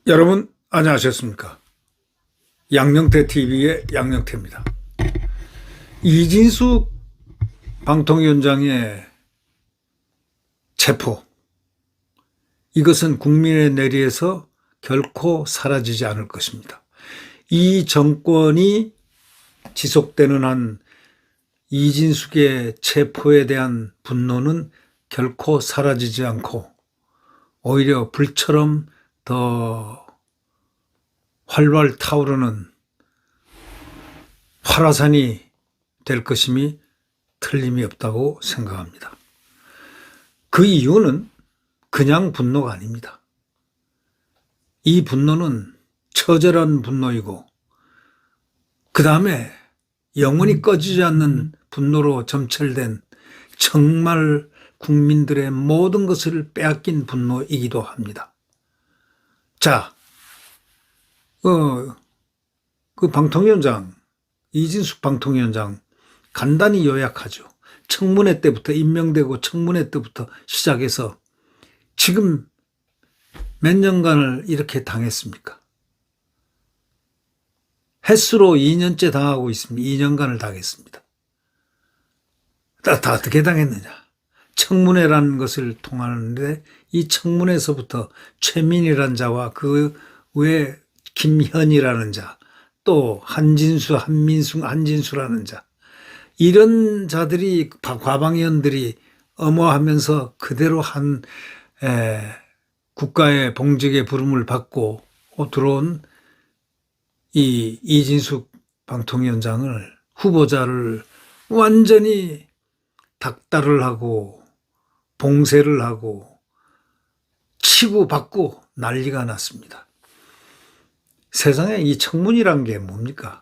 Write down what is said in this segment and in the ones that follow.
여러분 안녕하셨습니까? 양영태TV의 양영태입니다. 이진숙 방통위원장의 체포, 이것은 국민의 내리에서 결코 사라지지 않을 것입니다. 이 정권이 지속되는 한 이진숙의 체포에 대한 분노는 결코 사라지지 않고 오히려 불처럼 더 활활 타오르는 활화산이 될 것임이 틀림이 없다고 생각합니다. 그 이유는 그냥 분노가 아닙니다. 이 분노는 처절한 분노이고 그 다음에 영원히 꺼지지 않는 분노로 점철된 정말 국민들의 모든 것을 빼앗긴 분노이기도 합니다. 자, 그 방통위원장, 이진숙 방통위원장 간단히 요약하죠. 청문회 때부터 임명되고 청문회 때부터 시작해서 지금 몇 년간을 이렇게 당했습니까? 횟수로 2년째 당하고 있습니다. 2년간을 당했습니다. 다 어떻게 당했느냐? 청문회라는 것을 통하는데 이 청문회에서부터 최민희라는 자와 그 외 김현이라는 자, 또 한진수, 한민숙, 한진수라는 자, 이런 자들이 과방위원들이 엄호하면서 그대로 한 국가의 봉직의 부름을 받고 들어온 이 이진숙 방통위원장을 후보자를 완전히 닥달을 하고 봉쇄를 하고 치고받고 난리가 났습니다. 세상에 이 청문이란 게 뭡니까?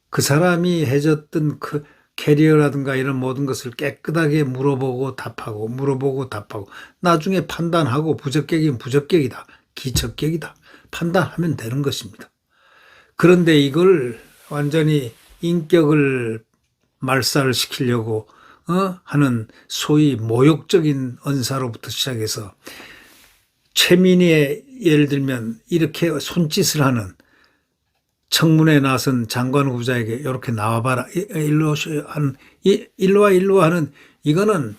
그 사람이 해줬던 그 캐리어라든가 이런 모든 것을 깨끗하게 물어보고 답하고 물어보고 답하고 나중에 판단하고 부적격이면 부적격이다, 기적격이다 판단하면 되는 것입니다. 그런데 이걸 완전히 인격을 말살을 시키려고 하는 소위 모욕적인 언사로부터 시작해서 최민희의 예를 들면 이렇게 손짓을 하는 청문회에 나선 장관 후보자에게 이렇게 나와봐라, 일로 와 하는 이거는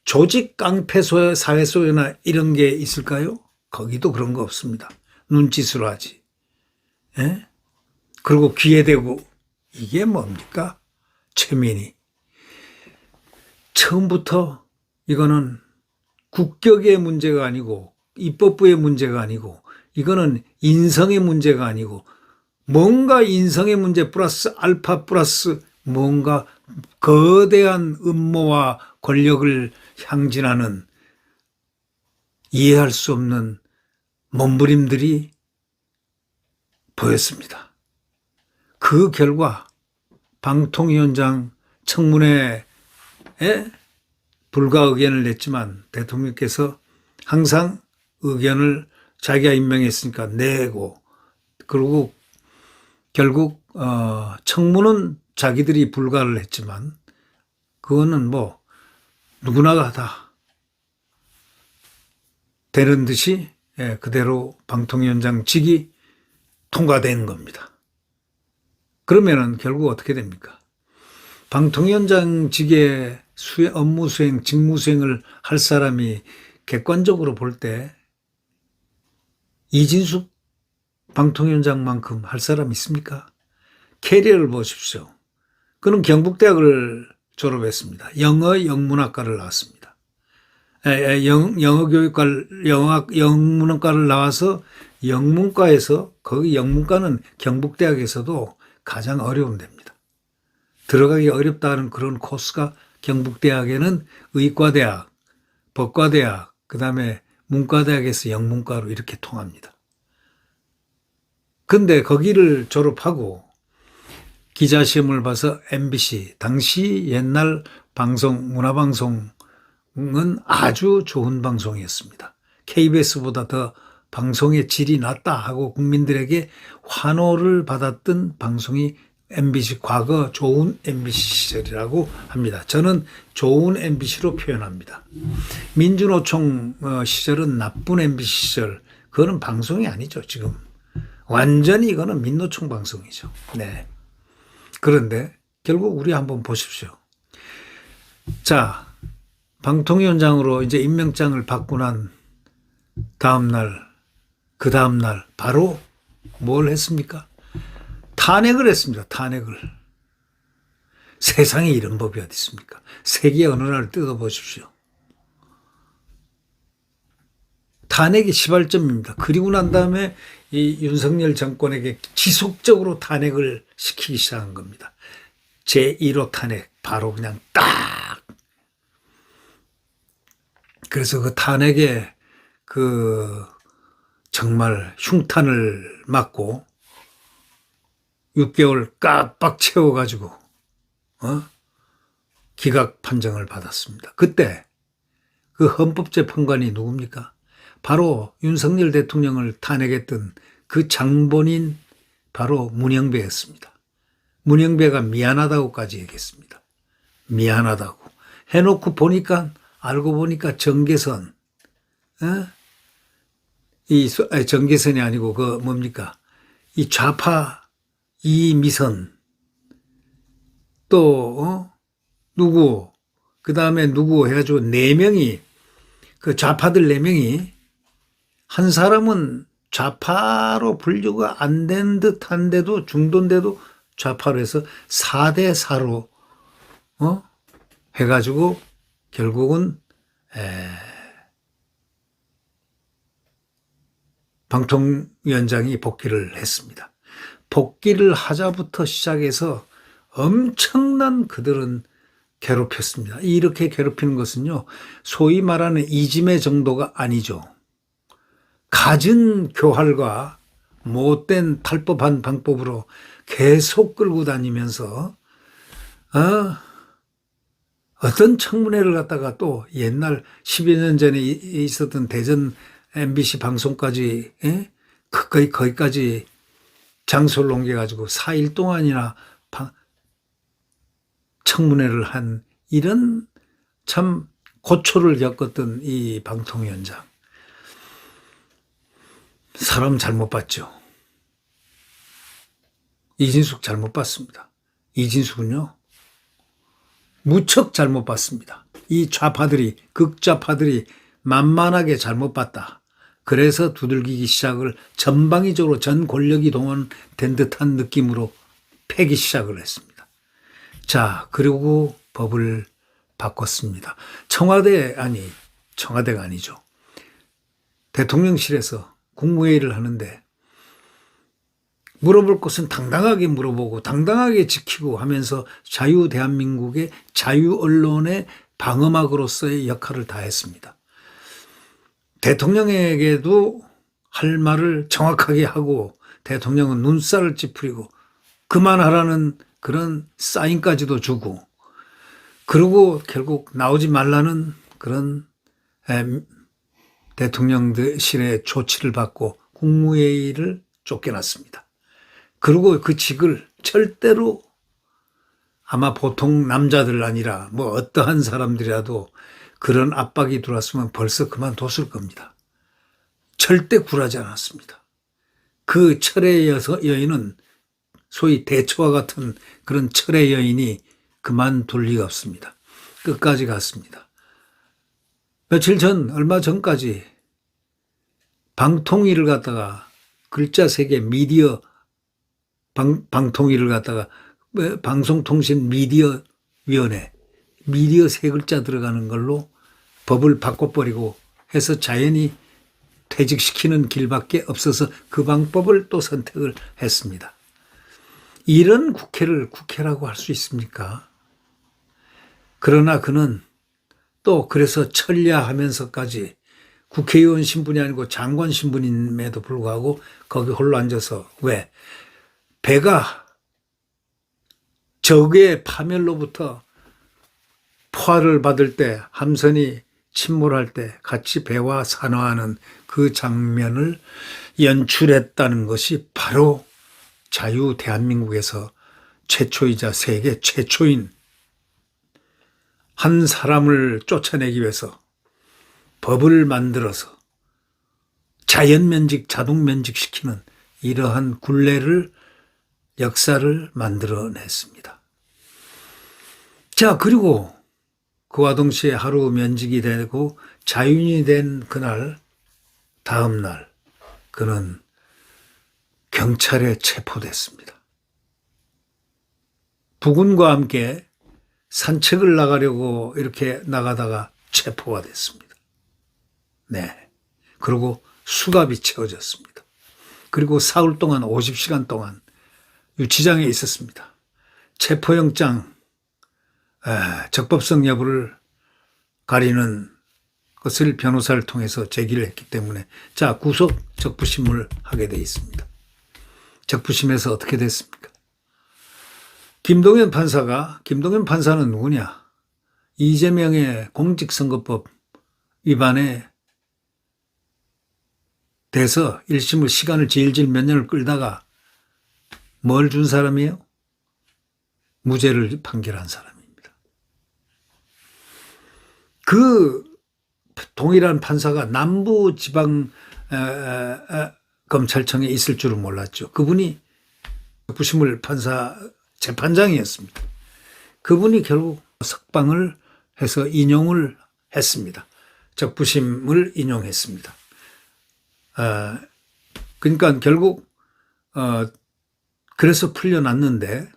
조직 깡패 사회 소유나 이런 게 있을까요? 거기도 그런 거 없습니다. 눈짓으로 하지. 예? 그리고 귀에 대고 이게 뭡니까? 최민희. 처음부터 이거는 국격의 문제가 아니고 입법부의 문제가 아니고 이거는 인성의 문제가 아니고 뭔가 인성의 문제 플러스 알파 플러스 뭔가 거대한 음모와 권력을 향진하는 이해할 수 없는 몸부림들이 보였습니다. 그 결과 방통위원장 청문회에 불가 의견을 냈지만 대통령께서 항상 의견을 자기가 임명했으니까 내고 그리고 결국 청문은 자기들이 불가를 했지만 그거는 뭐 누구나 다 되는 듯이 그대로 방통위원장직이 통과된 겁니다. 그러면은 결국 어떻게 됩니까? 방통위원장직의 업무 수행, 직무 수행을 할 사람이 객관적으로 볼 때 이진숙 방통위원장만큼 할 사람 있습니까? 캐리어를 보십시오. 그는 경북대학을 졸업했습니다. 영문학과를 나왔습니다. 영문학과를 나와서 영문과에서 거기 영문과는 경북대학에서도 가장 어려운 데입니다. 들어가기 어렵다는 그런 코스가 경북대학에는 의과대학, 법과대학, 그 다음에 문과대학에서 영문과로 이렇게 통합니다. 근데 거기를 졸업하고 기자시험을 봐서 MBC, 당시 옛날 방송, 문화방송은 아주 좋은 방송이었습니다. KBS보다 더 방송의 질이 낮다 하고 국민들에게 환호를 받았던 방송이 MBC 과거 좋은 MBC 시절이라고 합니다. 저는 좋은 MBC로 표현합니다. 민주노총 시절은 나쁜 MBC 시절, 그거는 방송이 아니죠. 지금 완전히 이거는 민노총 방송이죠. 네. 그런데 결국 우리 한번 보십시오. 자, 방통위원장으로 이제 임명장을 받고 난 다음 날, 그 다음 날 바로 뭘 했습니까? 탄핵을 했습니다. 탄핵을. 세상에 이런 법이 어디 있습니까? 세계 어느 나라를 뜯어보십시오. 탄핵이 시발점입니다. 그리고 난 다음에 이 윤석열 정권에게 지속적으로 탄핵을 시키기 시작한 겁니다. 제1호 탄핵 바로 그냥 딱. 그래서 그 탄핵에 그 정말 흉탄을 맞고 6개월 깜빡 채워가지고 기각 판정을 받았습니다. 그때 그 헌법재판관이 누굽니까? 바로 윤석열 대통령을 탄핵했던 그 장본인 바로 문영배였습니다. 문영배가 미안하다고까지 얘기했습니다. 미안하다고. 해놓고 보니까 알고 보니까 정계선, 정계선이 아니고 그 뭡니까? 이 좌파 이미선 또 누구 그 다음에 누구 해가지고 4명이 그 좌파들 4명이 한 사람은 좌파로 분류가 안 된 듯한데도 중도인데도 좌파로 해서 4대 4로 해가지고 결국은 방통위원장이 복귀를 했습니다. 복귀를 하자부터 시작해서 엄청난 그들은 괴롭혔습니다. 이렇게 괴롭히는 것은요, 소위 말하는 이지매 정도가 아니죠. 갖은 교활과 못된 탈법한 방법으로 계속 끌고 다니면서 어떤 청문회를 갖다가 또 옛날 10여 년 전에 있었던 대전 MBC 방송까지 거기까지 장소를 옮겨가지고 4일 동안이나 청문회를 한 이런 참 고초를 겪었던 이 방통위원장. 사람 잘못 봤죠. 이진숙 잘못 봤습니다. 이진숙은요, 무척 잘못 봤습니다. 이 좌파들이, 극좌파들이 만만하게 잘못 봤다. 그래서 두들기기 시작을 전방위적으로 전 권력이 동원된 듯한 느낌으로 패기 시작을 했습니다. 자, 그리고 법을 바꿨습니다. 청와대가 아니죠. 대통령실에서 국무회의를 하는데 물어볼 것은 당당하게 물어보고 당당하게 지키고 하면서 자유대한민국의 자유언론의 방어막으로서의 역할을 다했습니다. 대통령에게도 할 말을 정확하게 하고 대통령은 눈살을 찌푸리고 그만하라는 그런 사인까지도 주고, 그리고 결국 나오지 말라는 그런 대통령실의 조치를 받고 국무회의를 쫓겨났습니다. 그리고 그 직을 절대로 아마 보통 남자들 아니라 뭐 어떠한 사람들이라도 그런 압박이 들어왔으면 벌써 그만뒀을 겁니다. 절대 굴하지 않았습니다. 그 철의 여인은 소위 대처와 같은 그런 철의 여인이 그만둘 리가 없습니다. 끝까지 갔습니다. 며칠 전, 얼마 전까지 방통위를 갖다가 글자 3개 미디어 방통위를 갖다가 방송통신미디어위원회 미디어 3글자 들어가는 걸로 법을 바꿔버리고 해서 자연히 퇴직시키는 길밖에 없어서 그 방법을 또 선택을 했습니다. 이런 국회를 국회라고 할 수 있습니까? 그러나 그는 또 그래서 천리하면서까지 국회의원 신분이 아니고 장관 신분임에도 불구하고 거기 홀로 앉아서 왜? 배가 적의 파멸로부터 포화를 받을 때 함선이 침몰할 때 같이 배와 산화하는 그 장면을 연출했다는 것이 바로 자유 대한민국에서 최초이자 세계 최초인 한 사람을 쫓아내기 위해서 법을 만들어서 자연면직, 자동면직시키는 이러한 굴레를, 역사를 만들어냈습니다. 자, 그리고 그와 동시에 하루 면직이 되고 자윤이 된 그날, 다음 날 그는 경찰에 체포됐습니다. 부군과 함께 산책을 나가려고 이렇게 나가다가 체포가 됐습니다. 네. 그리고 수갑이 채워졌습니다. 그리고 사흘 동안 50시간 동안 유치장에 있었습니다. 체포영장 적법성 여부를 가리는 것을 변호사를 통해서 제기를 했기 때문에 자, 구속 적부심을 하게 되어 있습니다. 적부심에서 어떻게 됐습니까? 김동연 판사는 누구냐? 이재명의 공직선거법 위반에 대해서 1심을 시간을 질질 몇 년을 끌다가 뭘 준 사람이에요? 무죄를 판결한 사람입니다. 그 동일한 판사가 남부지방 검찰청에 있을 줄은 몰랐죠. 그분이 부심을 재판장이었습니다. 그분이 결국 석방을 해서 인용을 했습니다. 적부심을 인용했습니다. 그러니까 결국 그래서 풀려났는데,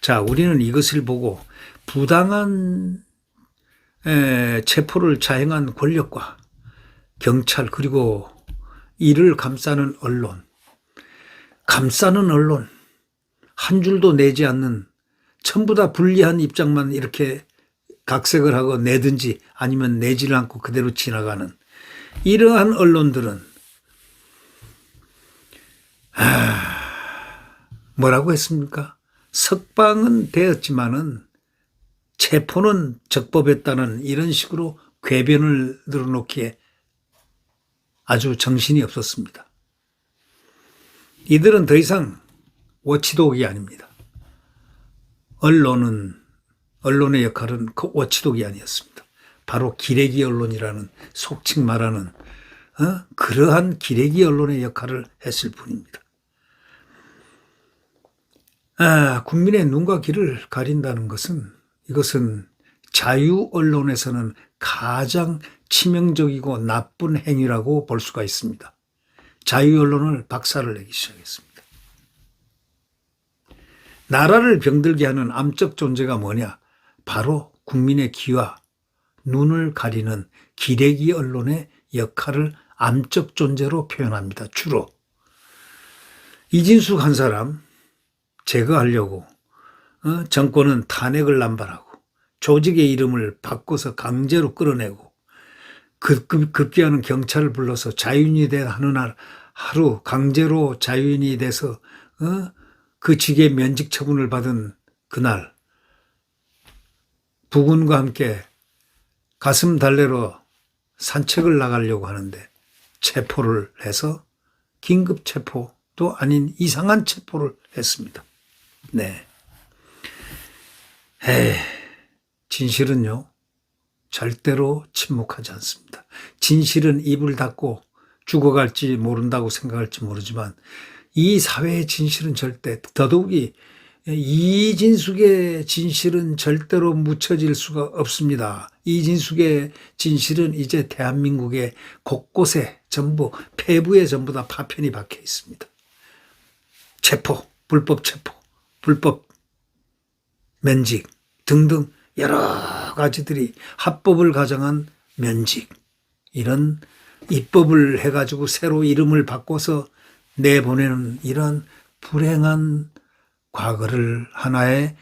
자, 우리는 이것을 보고 부당한 체포를 자행한 권력과 경찰, 그리고 이를 감싸는 언론, 한 줄도 내지 않는, 전부 다 불리한 입장만 이렇게 각색을 하고 내든지 아니면 내지를 않고 그대로 지나가는 이러한 언론들은 뭐라고 했습니까? 석방은 되었지만은 체포는 적법했다는 이런 식으로 궤변을 늘어놓기에 아주 정신이 없었습니다. 이들은 더 이상 워치독이 아닙니다. 언론의 역할은 그 워치독이 아니었습니다. 바로 기레기 언론이라는 속칭 말하는 그러한 기레기 언론의 역할을 했을 뿐입니다. 국민의 눈과 귀를 가린다는 것은, 이것은 자유 언론에서는 가장 치명적이고 나쁜 행위라고 볼 수가 있습니다. 자유 언론을 박살을 내기 시작했습니다. 나라를 병들게 하는 암적 존재가 뭐냐? 바로 국민의 귀와 눈을 가리는 기레기 언론의 역할을 암적 존재로 표현합니다. 주로 이진숙 한 사람 제거하려고 정권은 탄핵을 남발하고 조직의 이름을 바꿔서 강제로 끌어내고 급기야는 경찰을 불러서 자유인이 된 하루 강제로 자유인이 돼서 그 직의 면직 처분을 받은 그날, 부군과 함께 가슴 달래로 산책을 나가려고 하는데 체포를 해서 긴급 체포도 아닌 이상한 체포를 했습니다. 네. 진실은요, 절대로 침묵하지 않습니다. 진실은 입을 닫고 죽어갈지 모른다고 생각할지 모르지만 이 사회의 진실은 절대, 더더욱이 이진숙의 진실은 절대로 묻혀질 수가 없습니다. 이진숙의 진실은 이제 대한민국의 곳곳에 전부, 폐부에 전부 다 파편이 박혀 있습니다. 체포, 불법 면직 등등 여러 가지들이, 합법을 가정한 면직, 이런 입법을 해가지고 새로 이름을 바꿔서 내보내는 이런 불행한 과거를 하나의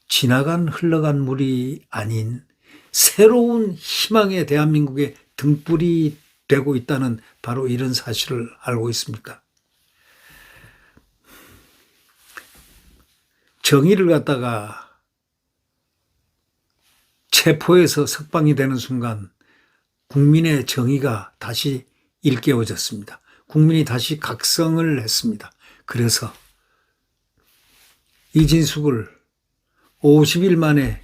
흘러간 물이 아닌 새로운 희망의 대한민국의 등불이 되고 있다는 바로 이런 사실을 알고 있습니까? 정의를 갖다가 체포해서 석방이 되는 순간 국민의 정의가 다시 일깨워졌습니다. 국민이 다시 각성을 했습니다. 그래서 이진숙을 50일 만에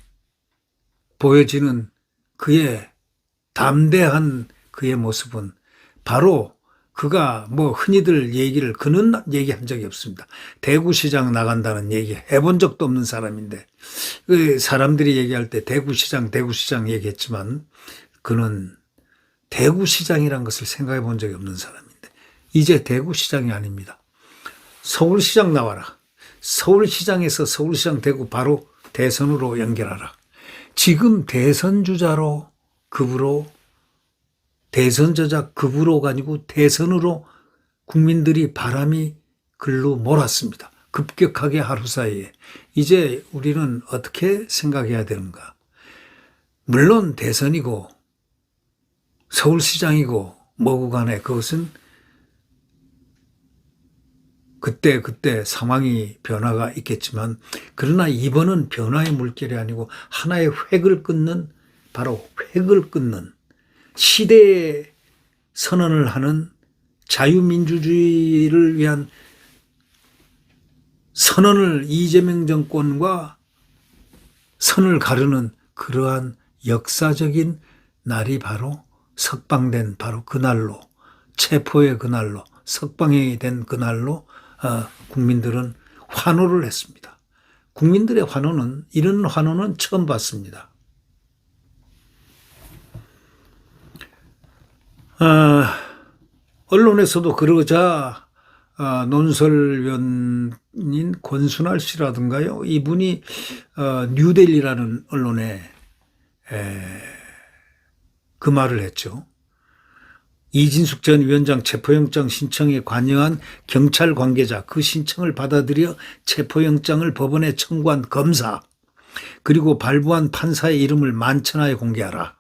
보여지는 그의 담대한 그의 모습은 바로 그가 뭐 흔히들 얘기를 그는 얘기한 적이 없습니다. 대구시장 나간다는 얘기 해본 적도 없는 사람인데 그 사람들이 얘기할 때 대구시장 얘기했지만 그는 대구시장이란 것을 생각해 본 적이 없는 사람인데 이제 대구시장이 아닙니다. 서울시장 나와라. 서울시장에서 서울시장 되고 바로 대선으로 연결하라. 지금 대선주자로 급으로 대선주자 급으로가 아니고 대선으로 국민들이 바람이 글로 몰았습니다. 급격하게 하루 사이에. 이제 우리는 어떻게 생각해야 되는가. 물론 대선이고 서울시장이고 뭐고 간에 그것은 그때 상황이 변화가 있겠지만 그러나 이번은 변화의 물결이 아니고 하나의 획을 끊는 바로 획을 끊는 시대의 선언을 하는 자유민주주의를 위한 선언을 이재명 정권과 선을 가르는 그러한 역사적인 날이 바로 석방된 바로 그날로 체포의 그날로 석방이 된 그날로 국민들은 환호를 했습니다. 국민들의 환호는 이런 환호는 처음 봤습니다. 언론에서도 그러자 논설위원인 권순할 씨라든가요. 이분이 뉴델리라는 언론에 그 말을 했죠. 이진숙 전 위원장 체포영장 신청에 관여한 경찰 관계자 그 신청을 받아들여 체포영장을 법원에 청구한 검사 그리고 발부한 판사의 이름을 만천하에 공개하라.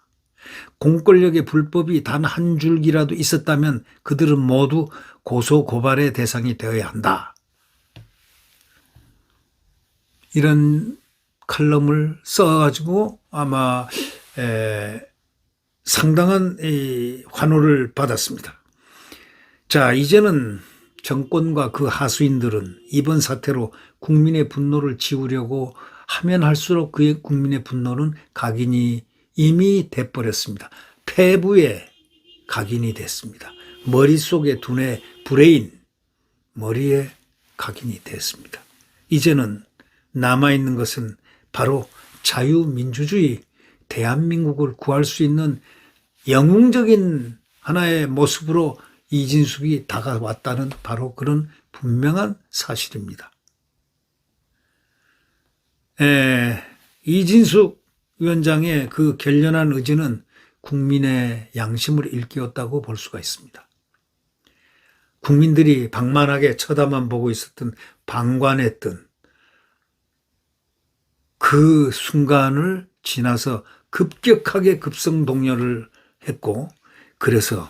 공권력의 불법이 단 한 줄기라도 있었다면 그들은 모두 고소 고발의 대상이 되어야 한다. 이런 칼럼을 써가지고 아마 상당한 환호를 받았습니다. 자, 이제는 정권과 그 하수인들은 이번 사태로 국민의 분노를 지우려고 하면 할수록 그의 국민의 분노는 각인이 이미 돼버렸습니다. 폐부에 각인이 됐습니다. 머릿속에 두뇌 브레인, 머리에 각인이 됐습니다. 이제는 남아있는 것은 바로 자유민주주의, 대한민국을 구할 수 있는 영웅적인 하나의 모습으로 이진숙이 다가왔다는 바로 그런 분명한 사실입니다. 이진숙 위원장의 그 결연한 의지는 국민의 양심을 일깨웠다고 볼 수가 있습니다. 국민들이 방만하게 쳐다만 보고 있었던 방관했던 그 순간을 지나서 급격하게 급성동렬을 했고 그래서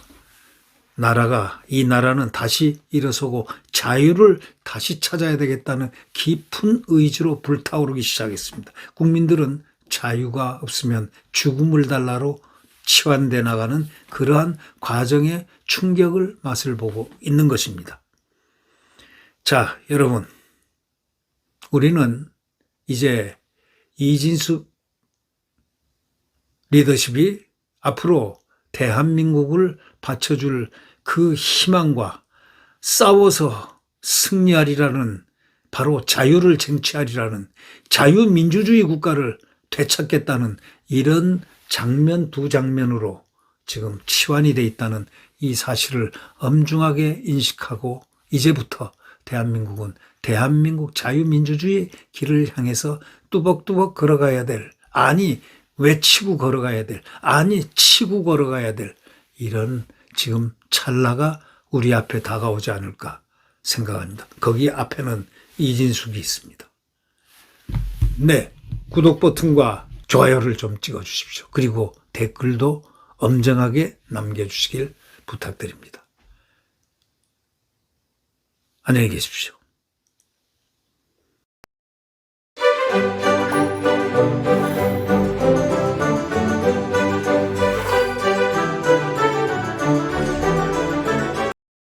이 나라는 다시 일어서고 자유를 다시 찾아야 되겠다는 깊은 의지로 불타오르기 시작했습니다. 국민들은 자유가 없으면 죽음을 달라로 치환돼 나가는 그러한 과정의 충격을 맛을 보고 있는 것입니다. 자, 여러분, 우리는 이제 이진숙 리더십이 앞으로 대한민국을 받쳐줄 그 희망과 싸워서 승리하리라는 바로 자유를 쟁취하리라는 자유민주주의 국가를 되찾겠다는 이런 장면 두 장면으로 지금 치환이 돼 있다는 이 사실을 엄중하게 인식하고 이제부터 대한민국은 대한민국 자유민주주의 길을 향해서 뚜벅뚜벅 걸어가야 될, 아니 외치고 걸어가야 될, 아니 치고 걸어가야 될 이런 지금 찰나가 우리 앞에 다가오지 않을까 생각합니다. 거기 앞에는 이진숙이 있습니다. 네, 구독 버튼과 좋아요를 좀 찍어주십시오. 그리고 댓글도 엄정하게 남겨주시길 부탁드립니다. 안녕히 계십시오.